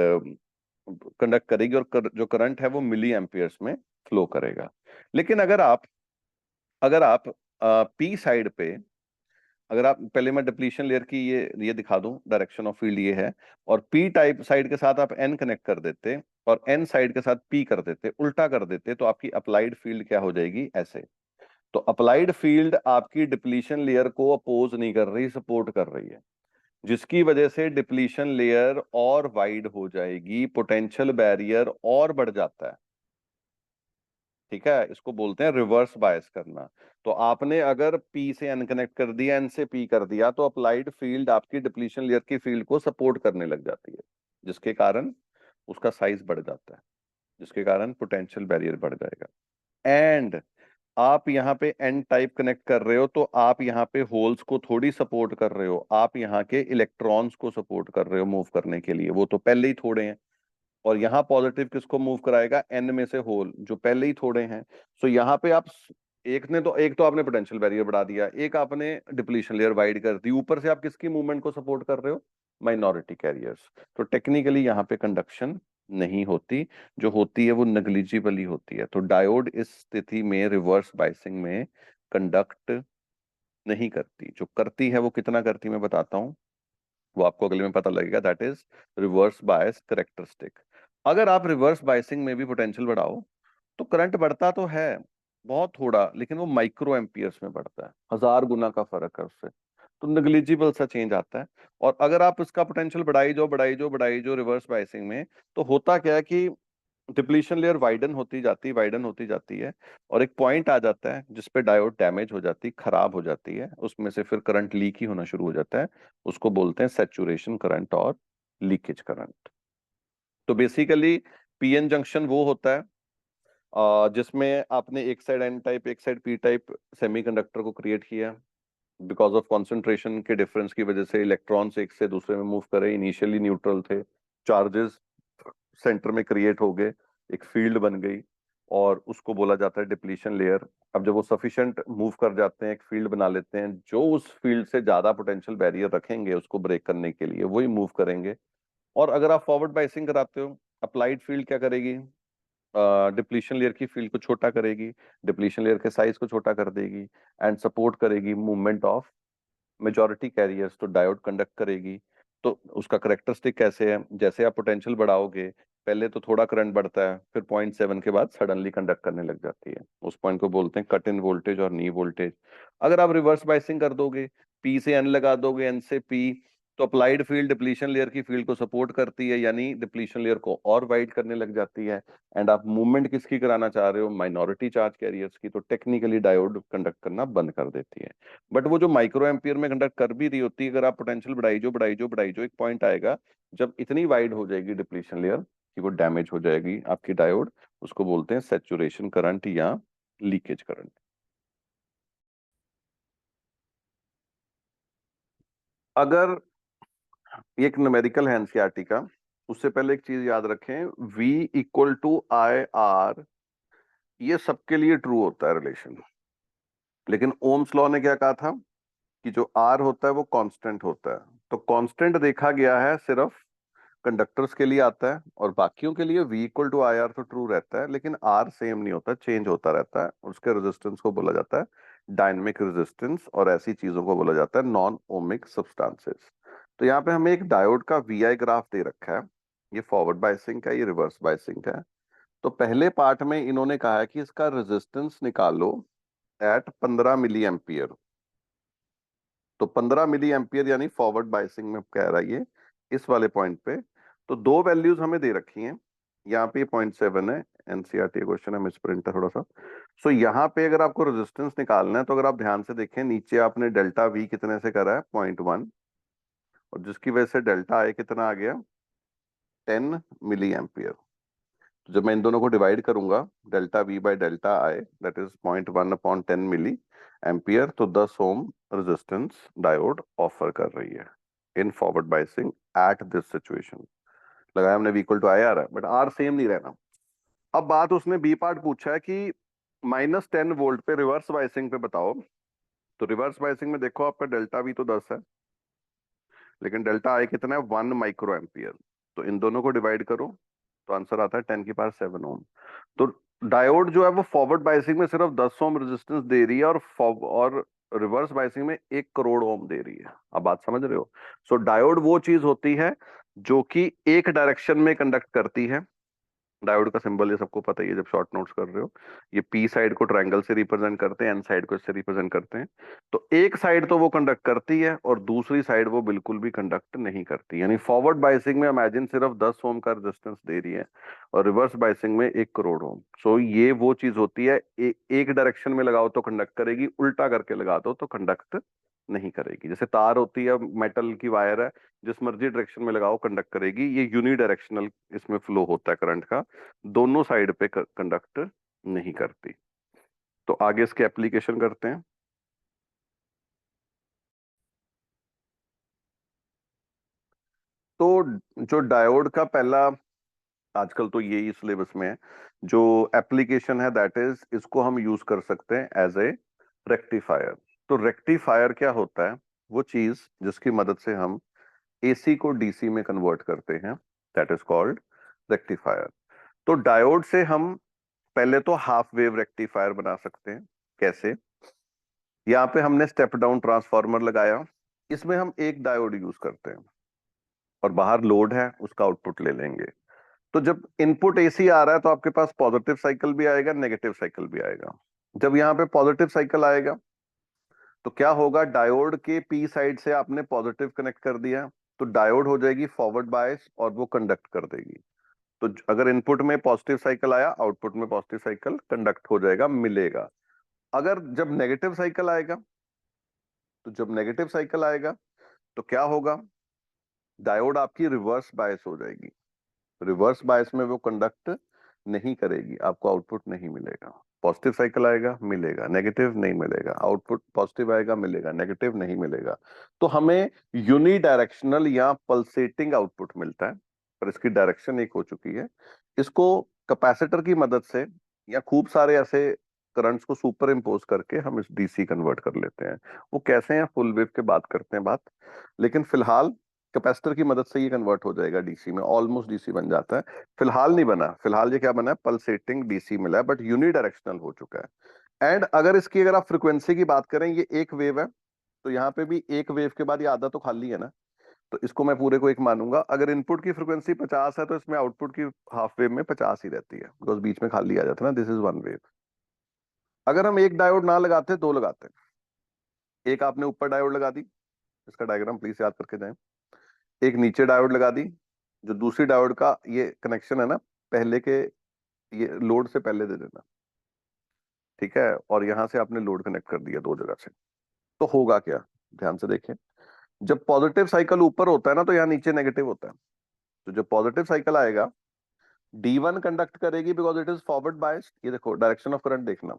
कंडक्ट करेगी, और जो करंट है वो मिली एम्पियर्स में फ्लो करेगा। लेकिन अगर आप पी साइड पे, अगर आप पहले मैं डिप्लीशन लेयर की ये दिखा दूं, डायरेक्शन ऑफ फील्ड ये है, और पी टाइप साइड के साथ आप एन कनेक्ट कर देते और एन साइड के साथ पी कर देते, उल्टा कर देते, तो आपकी अप्लाइड फील्ड क्या हो जाएगी, ऐसे। तो अप्लाइड फील्ड आपकी डिप्लीशन लेयर को अपोज नहीं कर रही, सपोर्ट कर रही है, जिसकी वजह से डिप्लीशन लेयर और वाइड हो जाएगी, पोटेंशियल बैरियर और बढ़ जाता है। ठीक है, इसको बोलते हैं रिवर्स बायस करना। तो आपने अगर पी से एन कनेक्ट कर दिया, एन से पी कर दिया, तो अप्लाइड फील्ड आपकी डिप्लीशन लेयर की फील्ड को सपोर्ट करने लग जाती है, जिसके कारण उसका साइज बढ़ जाता है, जिसके कारण पोटेंशियल बैरियर बढ़ जाएगा। एंड आप यहाँ पे एन टाइप कनेक्ट कर रहे हो, तो आप यहाँ पे होल्स को थोड़ी सपोर्ट कर रहे हो, आप यहाँ के इलेक्ट्रॉन्स को सपोर्ट कर रहे हो मूव करने के लिए, वो तो पहले ही थोड़े हैं। और यहाँ पॉजिटिव किसको मूव कराएगा, एन में से होल जो पहले ही थोड़े हैं। सो यहाँ पे आप एक तो आपने पोटेंशियल बैरियर बढ़ा दिया, एक आपने डिप्लीशन लेयर वाइड कर दी, ऊपर से आप किसकी मूवमेंट को सपोर्ट कर रहे हो, माइनॉरिटी कैरियर्स। तो टेक्निकली यहाँ पे कंडक्शन नहीं होती, जो होती है वो नेग्लिजिबली होती है। तो डायोड इस स्थिति में रिवर्स बाइसिंग में कंडक्ट नहीं करती। जो करती है वो कितना करती है मैं बताता हूँ, वो आपको अगले में पता लगेगा। That is reverse bias characteristic. अगर आप रिवर्स बायसिंग में भी पोटेंशियल बढ़ाओ तो करंट बढ़ता तो है बहुत थोड़ा, लेकिन वो माइक्रो एम्पियर्स में बढ़ता है, 1000 गुना का फर्क है उससे, तो नेग्लिजिबल सा चेंज आता है। और अगर आप इसका पोटेंशियल बढ़ाई जो रिवर्स बायसिंग में, तो होता क्या है कि डिप्लीशन लेयर वाइडन होती जाती है, और एक पॉइंट आ जाता है जिसपे डायोड डैमेज हो जाती, खराब हो जाती है, उसमें से फिर करंट लीक ही होना शुरू हो जाता है। उसको बोलते हैं सैचुरेशन करंट और लीकेज करंट। तो बेसिकली पीएन जंक्शन वो होता है जिसमें आपने एक साइड एन टाइप एक साइड पी टाइप सेमीकंडक्टर को क्रिएट किया। बिकॉज ऑफ कॉन्सेंट्रेशन के डिफरेंस की वजह से इलेक्ट्रॉन्स एक से दूसरे में मूव करे, इनिशियली न्यूट्रल थे, चार्जेस सेंटर में क्रिएट हो गए, एक फील्ड बन गई, और उसको बोला जाता है डिप्लीशन लेयर। अब जब वो सफिशिएंट मूव कर जाते हैं, एक फील्ड बना लेते हैं, जो उस फील्ड से ज्यादा पोटेंशियल बैरियर रखेंगे उसको ब्रेक करने के लिए, वही मूव करेंगे। और अगर आप फॉरवर्ड बाइसिंग कराते हो, अप्लाइड फील्ड क्या करेगी, डिप्लीशन लेयर की फील्ड को छोटा करेगी, डिप्लीशन लेयर के साइज को छोटा कर देगी, एंड सपोर्ट करेगी मूवमेंट ऑफ मेजॉरिटी कैरियर्स, तो डायोड कंडक्ट करेगी। तो उसका करेक्टरिस्टिक कैसे है, जैसे आप पोटेंशियल बढ़ाओगे, पहले तो थोड़ा करंट बढ़ता है, फिर 0.7 के बाद सडनली कंडक्ट करने लग जाती है। उस पॉइंट को बोलते हैं कट इन वोल्टेज और नी वोल्टेज। अगर आप रिवर्स बाइसिंग कर दोगे, पी से एन लगा दोगे, एन से पी, तो अप्लाइड फील्ड डिप्लीशन लेयर की फील्ड को सपोर्ट करती है, यानी डिप्लीशन लेयर को और वाइड करने लग जाती है। एंड आप मूवमेंट किसकी कराना चाह रहे हो, माइनॉरिटी चार्ज कैरियर्स की, तो टेक्निकली डायोड कंडक्ट करना बंद कर देती है। बट वो जो माइक्रो एम्पियर में कंडक्ट कर भी रही होती है, अगर आप पोटेंशियल बढ़ाई जो एक पॉइंट आएगा जब इतनी वाइड हो जाएगी डिप्लीशन लेयर कि वो डैमेज हो जाएगी आपकी डायोड, उसको बोलते हैं सैचुरेशन करंट या लीकेज करंट। अगर ये एक न्यूमेरिकल है एनसीईआरटी का, उससे पहले एक चीज याद रखें, V equal to I R, ये सबके लिए ट्रू होता है रिलेशन। लेकिन ओम्स लॉ ने क्या कहा था कि जो R होता है वो कांस्टेंट होता है। तो कांस्टेंट देखा गया है सिर्फ कंडक्टर्स के लिए आता है, और बाकियों के लिए V equal to I R तो ट्रू रहता है, लेकिन R सेम नहीं होता, चेंज होता रहता है। उसके रेजिस्टेंस को बोला जाता है डायनेमिक रेजिस्टेंस, और ऐसी चीजों को बोला जाता है नॉन ओमिक सब्सटेंसेस। तो यहाँ पे हमें एक डायोड का VI ग्राफ दे रखा है, ये फॉरवर्ड बायसिंग का, ये रिवर्स बायसिंग का है। तो पहले पार्ट में इन्होंने कहा है कि इसका रेजिस्टेंस निकालो एट 15 मिली एम्पियर। तो 15 मिली एम्पियर यानी फॉरवर्ड बायसिंग में कह रहा है ये, इस वाले पॉइंट पे। तो दो वैल्यूज हमें दे रखी हैं, यहाँ पे 0.7 है, एनसीईआरटी क्वेश्चन है, मिसप्रिंट है थोड़ा सा। सो यहाँ पे अगर आपको रेजिस्टेंस निकालना है, तो अगर आप ध्यान से देखें, नीचे आपने डेल्टा V कितने से करा है, 0.1, और जिसकी वजह से डेल्टा आई कितना आ गया, 10 मिली एम्पियर। तो जब मैं इन दोनों को डिवाइड करूंगा, delta V by delta I, that is 0.1/10 milli ampere, तो 10 ओम रेजिस्टेंस डायोड ऑफर कर रही है in forward biasing at this situation. लगाया हमने V equal to I R है, बट R सेम नहीं रहना। अब बात उसने बी पार्ट पूछा है कि -10 वोल्ट पे रिवर्स बाइसिंग पे बताओ। तो रिवर्स बाइसिंग में देखो, आपका डेल्टा V तो 10 है, लेकिन डेल्टा आई कितना है, 1 माइक्रो एम्पियर। तो इन दोनों को डिवाइड करो, तो आंसर आता है 10 की पावर 7 ओम। तो डायोड जो है वो फॉरवर्ड बायसिंग में सिर्फ 10 ओम रेजिस्टेंस दे रही है, और रिवर्स बायसिंग में 1 करोड़ ओम दे रही है। आप बात समझ रहे हो? सो डायोड वो चीज होती है जो कि एक डायरेक्शन में कंडक्ट करती है। डायोड का सिंबल ये सबको पता ही है जब शॉर्ट नोट्स कर रहे हो। ये पी साइड को ट्रायंगल से रिप्रेजेंट करते हैं, एन साइड को इससे रिप्रेजेंट करते हैं। तो एक साइड तो वो कंडक्ट करती है और दूसरी साइड वो बिल्कुल भी कंडक्ट नहीं करती। यानी फॉरवर्ड बायसिंग में इमेजिन सिर्फ 10 ओम का रेजिस्टेंस दे रही है, और रिवर्स बायसिंग में 1 करोड़ ओम। सो ये वो चीज होती है, एक डायरेक्शन में लगाओ तो कंडक्ट करेगी, उल्टा करके लगा दो तो कंडक्ट नहीं करेगी। जैसे तार होती है, मेटल की वायर है, जिस मर्जी डायरेक्शन में लगाओ कंडक्ट करेगी। ये यूनी डायरेक्शनल इसमें फ्लो होता है करंट का, दोनों साइड पे कंडक्ट नहीं करती। तो आगे इसके एप्लीकेशन करते हैं। तो जो डायोड का पहला, आजकल तो यही सिलेबस में है, जो एप्लीकेशन है दैट इज, इसको हम यूज कर सकते हैं एज ए रेक्टिफायर। तो रेक्टिफायर क्या होता है? वो चीज जिसकी मदद से हम एसी को डीसी में कन्वर्ट करते हैं, दैट इज कॉल्ड रेक्टिफायर। तो डायोड से हम पहले तो हाफ वेव रेक्टिफायर बना सकते हैं। कैसे? यहाँ पे हमने स्टेप डाउन ट्रांसफार्मर लगाया, इसमें हम एक डायोड यूज करते हैं, और बाहर लोड है उसका आउटपुट ले लेंगे। तो जब इनपुट एसी आ रहा है तो आपके पास पॉजिटिव साइकिल भी आएगा, नेगेटिव साइकिल भी आएगा। जब यहाँ पे पॉजिटिव साइकिल आएगा तो क्या होगा? डायोड के पी साइड से आपने पॉजिटिव कनेक्ट कर दिया, तो डायोड हो जाएगी फॉरवर्ड बायस और वो कंडक्ट कर देगी। तो अगर इनपुट में पॉजिटिव साइकिल आया, आउटपुट में पॉजिटिव साइकिल कंडक्ट हो जाएगा, मिलेगा। अगर जब नेगेटिव साइकिल आएगा, तो जब नेगेटिव साइकिल आएगा तो क्या होगा? डायोड आपकी रिवर्स बायस हो जाएगी। रिवर्स बायस में वो कंडक्ट नहीं करेगी, आपको आउटपुट नहीं मिलेगा। पॉजिटिव साइकिल आएगा, मिलेगा, नेगेटिव नहीं मिलेगा, आउटपुट पॉजिटिव आएगा, मिलेगा, नेगेटिव नहीं मिलेगा। तो हमें यूनी डायरेक्शनल या पल्सेटिंग आउटपुट मिलता है, पर इसकी डायरेक्शन एक हो चुकी है। इसको कैपेसिटर की मदद से या खूब सारे ऐसे करंट्स को सुपर इम्पोज करके हम इस डीसी कन्वर्ट कर लेते हैं। वो कैसे हैं फुल वेव के बात करते हैं बात, लेकिन फिलहाल कैपेसिटर की मदद से ये कन्वर्ट हो जाएगा डीसी में, ऑलमोस्ट डीसी बन जाता है। फिलहाल नहीं बना, फिलहाल ये क्या बना है? पल्सेटिंग डीसी मिला है, बट यूनी डायरेक्शनल हो चुका है। एंड अगर आप फ्रिक्वेंसी की बात करें, ये एक वेव है, तो यहाँ पे भी एक वेव के बाद ये आधा तो खाली है ना, तो इसको मैं पूरे को एक मानूंगा। अगर इनपुट की फ्रिक्वेंसी 50 है तो इसमें आउटपुट की हाफ वेव में 50 ही रहती है, बिकॉज बीच में खाली आ जाता है ना, दिस इज वन वेव। अगर हम एक डायोड ना लगाते, दो लगाते, एक आपने ऊपर डायोड लगा दी, इसका डायग्राम प्लीज याद करके जाएं। एक नीचे डायोड लगा दी, जो दूसरी डायोड का ये कनेक्शन है ना, पहले के, ये लोड से पहले दे देना, ठीक है? और यहां से आपने लोड कनेक्ट कर दिया दो जगह से। तो होगा क्या? ध्यान से देखें। जब पॉजिटिव साइकिल ऊपर होता है ना, तो यहाँ नीचे नेगेटिव होता है। तो जब पॉजिटिव साइकिल आएगा, D1 कंडक्ट करेगी because it is forward biased. ये देखो डायरेक्शन ऑफ करंट देखना,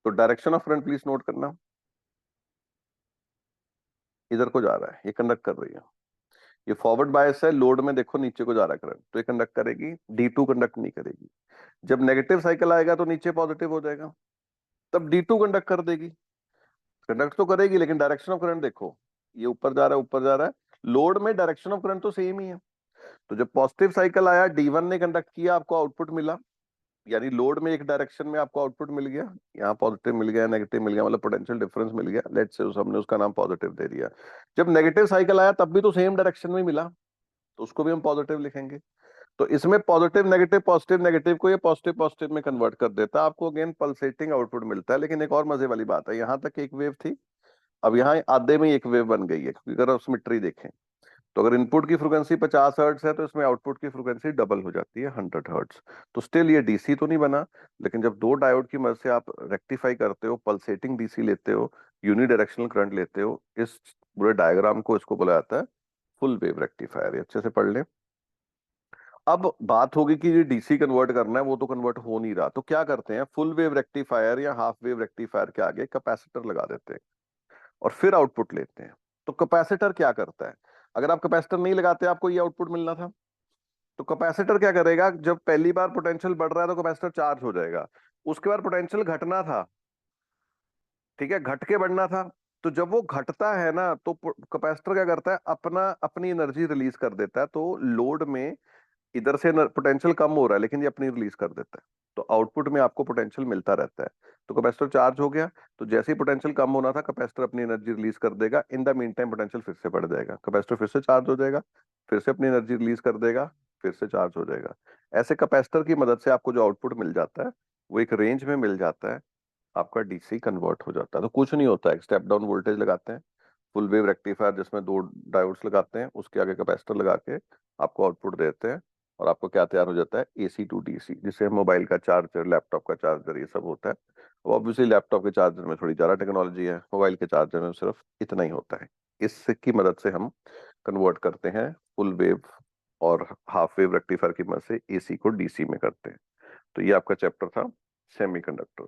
तो direction of current please note करना, इधर को जा रहा है, ये कंडक्ट कर रही है। ये फॉरवर्ड बायस है, लोड में देखो नीचे को जा रहा है करंट, तो ये कंडक्ट करेगी। D2 कंडक्ट नहीं करेगी। जब नेगेटिव साइकिल आएगा तो नीचे पॉजिटिव हो जाएगा, तब D2 कंडक्ट कर देगी। कंडक्ट तो करेगी लेकिन डायरेक्शन ऑफ करंट देखो, ये ऊपर जा रहा है, ऊपर जा रहा है। लोड में डायरेक्शन ऑफ करंट तो सेम ही है। तो जब पॉजिटिव साइकिल आया, D1 ने कंडक्ट किया, आपको आउटपुट मिला। यानी लोड में एक डायरेक्शन में आपको आउटपुट मिल गया, यहाँ पॉजिटिव मिल गया, नेगेटिव मिल गया, मतलब पोटेंशियल डिफरेंस मिल गया। लेट्स से हमने उसका नाम पॉजिटिव दे दिया। जब नेगेटिव साइकिल आया तब भी तो सेम डायरेक्शन में मिला, तो उसको भी हम पॉजिटिव लिखेंगे। तो इसमें पॉजिटिव नेगेटिव को ये पॉजिटिव पॉजिटिव में कन्वर्ट कर देता है, आपको अगेन पल्सेटिंग आउटपुट मिलता है। लेकिन एक और मजे वाली बात है, यहाँ तक एक वेव थी, अब यहाँ आधे में एक वेव बन गई है, क्योंकि अगर आप सिमेट्री देखें तो अगर इनपुट की फ्रिक्वेंसी 50 हर्ट्ज है तो इसमें आउटपुट की फ्रिक्वेंसी डबल हो जाती है, 100 हर्ट्ज। तो स्टिल ये डीसी तो नहीं बना, लेकिन जब दो डायोड की मदद से आप रेक्टिफाई करते हो, पल्सेटिंग डीसी लेते हो, यूनी डायरेक्शनल करंट लेते हो, इस पूरे डायग्राम को, इसको बोला जाता है फुल वेव रेक्टिफायर। अच्छे से पढ़ लें। अब बात होगी कि ये डीसी कन्वर्ट करना है, वो तो कन्वर्ट हो नहीं रहा, तो क्या करते हैं? फुल वेव रेक्टिफायर या हाफ वेव रेक्टिफायर के आगे कैपेसिटर लगा देते हैं और फिर आउटपुट लेते हैं। तो कैपेसिटर क्या करता है? अगर आप कैपेसिटर नहीं लगाते, आपको ये आउटपुट मिलना था। तो कैपेसिटर क्या करेगा? जब पहली बार पोटेंशियल बढ़ रहा है तो कैपेसिटर चार्ज हो जाएगा, उसके बाद पोटेंशियल घटना था, ठीक है, घट के बढ़ना था। तो जब वो घटता है ना, तो कैपेसिटर क्या करता है? अपनी एनर्जी रिलीज कर देता है, तो लोड में इधर से पोटेंशियल कम हो रहा है लेकिन ये अपनी रिलीज कर देता है, तो आउटपुट में आपको पोटेंशियल मिलता रहता है। तो कैपेसिटर चार्ज हो गया, तो जैसे ही पोटेंशियल कम होना था कैपेसिटर अपनी एनर्जी रिलीज कर देगा, in the mean time potential फिर से बढ़ जाएगा, कैपेसिटर फिर से चार्ज हो जाएगा, फिर से अपनी एनर्जी रिलीज कर देगा, फिर से चार्ज हो जाएगा। ऐसे कैपेसिटर की मदद से आपको जो आउटपुट मिल जाता है वो एक रेंज में मिल जाता है, आपका डीसी कन्वर्ट हो जाता है। तो कुछ नहीं होता है, स्टेप डाउन वोल्टेज लगाते हैं, फुल वेव रेक्टिफायर जिसमें दो डायोड्स लगाते हैं, उसके आगे कैपेसिटर लगा के आपको आउटपुट देते हैं, और आपको क्या तैयार हो जाता है, एसी टू डीसी, जिससे मोबाइल का चार्जर, लैपटॉप का चार्जर, ये सब होता है। अब ऑब्वियसली लैपटॉप के चार्जर में थोड़ी ज़्यादा टेक्नोलॉजी है, मोबाइल के चार्जर में सिर्फ इतना ही होता है। इसकी मदद से हम कन्वर्ट करते हैं फुल वेव और हाफ वेव रेक्टिफायर की मदद से एसी को डीसी में करते हैं। तो ये आपका चैप्टर था सेमीकंडक्टर।